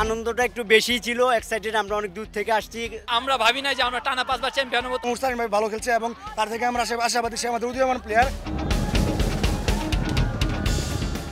আনন্দটা একটু বেশি ছিল, এক্সাইটেড, আমরা অনেক দূর থেকে আসছি। আমরা ভাবি না যে আমরা টানা 5 বার চ্যাম্পিয়ন হব। মুরসালিন ভাই ভালো খেলছে এবং তার থেকে আমরা আশাবাদী, সে আমাদের উদীয়মান প্লেয়ার।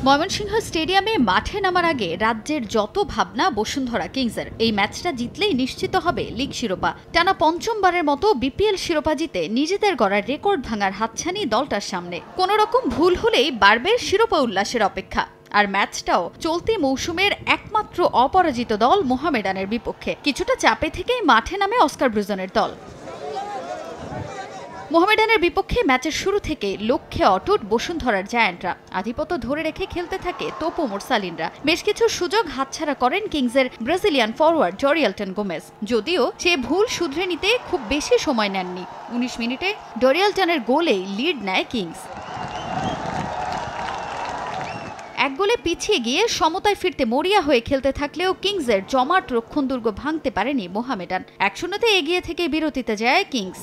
ময়মনসিংহ স্টেডিয়ামে মাঠে নামার আগে রাজ্যের যত ভাবনা বসুন্ধরা কিংসের। এই ম্যাচটা জিতলেই নিশ্চিত হবে লিগ শিরোপা। টানা পঞ্চমবারের মতো বিপিএল শিরোপা জিতে নিজেদের গড়ার রেকর্ড ভাঙার হাতছানি দলটার সামনে। কোনো রকম ভুল হলেই বাড়বে শিরোপা উল্লাসের অপেক্ষা। আর ম্যাচটাও চলতি মৌসুমের একমাত্র অপরাজিত দল মোহামেডানের বিপক্ষে। কিছুটা চাপে থেকেই মাঠে নামে অস্কার ব্রুজনের দল। মোহামেডানের বিপক্ষে ম্যাচের শুরু থেকে লক্ষ্যে অটুট বসুন্ধরার জায়ান্টরা। আধিপত্য ধরে রেখে খেলতে থাকে তোপো মুরসালিনরা। বেশ কিছু সুযোগ হাতছাড়া করেন কিংসের ব্রাজিলিয়ান ফরওয়ার্ড ডরিয়ালটন গোমেজ, যদিও সে ভুল শুধরে নিতে খুব বেশি সময় নেননি। 19 মিনিটে ডরিয়ালটনের গোলেই লিড নেয় কিংস। এক গোলে পিছিয়ে গিয়ে সমতায় ফিরতে মরিয়া হয়ে খেলতে থাকলেও কিংসের জমাট রক্ষণদুর্গ ভাঙতে পারেনি মোহামেডান। 1-0 এগিয়ে থেকে বিরতিতে যায় কিংস।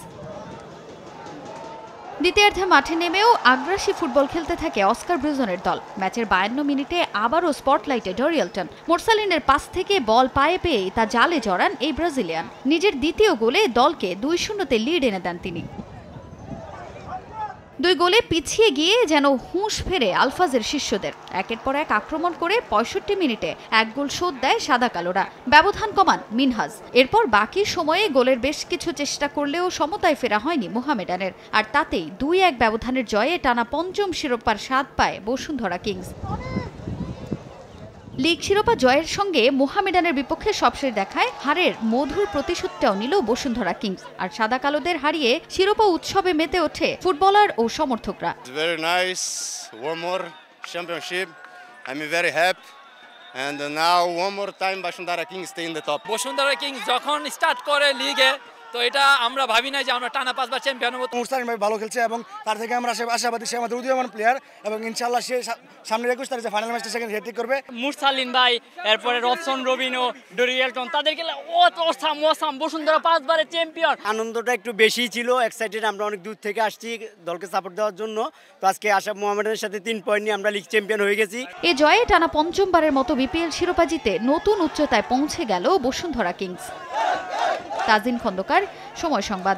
দ্বিতীয়ার্ধে মাঠে নেমেও আগ্রাসী ফুটবল খেলতে থাকে অস্কার ব্রুজনের দল। ম্যাচের 52 মিনিটে আবারও স্পটলাইটে ডরিয়ালটন। মুরসালিনের পাস থেকে বল পায়ে পেয়ে তা জালে জড়ান এই ব্রাজিলিয়ান। নিজের দ্বিতীয় গোলে দলকে 2-0 লিড এনে দেন তিনি। 2 গোলে পিছিয়ে গিয়ে যেন হুঁশ ফেরে আলফাজের শিষ্যদের। একের পর এক আক্রমণ করে 65 মিনিটে 1 গোল শোধ দেয় সাদা কালোরা। ব্যবধান কমান মিনহাজ। এরপর বাকি সময়ে গোলের বেশ কিছু চেষ্টা করলেও সমতায় ফেরা হয়নি মোহামেডানের। আর তাতেই 2-1 ব্যবধানের জয়ে টানা পঞ্চম শিরোপার স্বাদ পায় বসুন্ধরা কিংস। লিগ শিরোপা জয়ের সঙ্গে মোহামেডানের বিপক্ষে সবশেষ দেখায় হারের মধুর প্রতিশোধটাও নিল বসুন্ধরা কিংস। আর সাদা কালোদের হারিয়ে শিরোপা উৎসবে মেতে ওঠে ফুটবলার ও সমর্থকরা। Very nice, one more championship. I'm very happy. And now one more time Bashundhara Kings stay in the top. Bashundhara Kings যখন স্টার্ট করে লিগে, তো এটা আমরা ভাবি না যে আমরা টানা 5 বার চ্যাম্পিয়ন হব। মুরসালিন ভাই ভালো খেলছে এবং তার থেকে আমরা আশাবাদী, সে আমাদের উদীয়মান প্লেয়ার এবং ইনশাআল্লাহ সে সামনের 21 তারিখে ফাইনাল ম্যাচটা সেখানে হ্যাট্রিক করবে। মুরসালিন ভাই, এরপরে রবসন রবিনো, ডরিয়ালটন, তাদেরকে ওসাম বসুন্ধরা 5 বারের চ্যাম্পিয়ন। আনন্দটা একটু বেশি ছিল, এক্সাইটেড, আমরা অনেক দূর থেকে আসছি দলকে সাপোর্ট দেওয়ার জন্য। তো আজকে মোহামেডানের সাথে 3 পয়েন্ট নিয়ে আমরা লিগ চ্যাম্পিয়ন হয়ে গেছি। এ জয়ে টানা পঞ্চমবারের মতো বিপিএল শিরোপা জিতে নতুন উচ্চতায় পৌঁছে গেল বসুন্ধরা কিংস। তাজিন খন্দকার, সময় সংবাদ।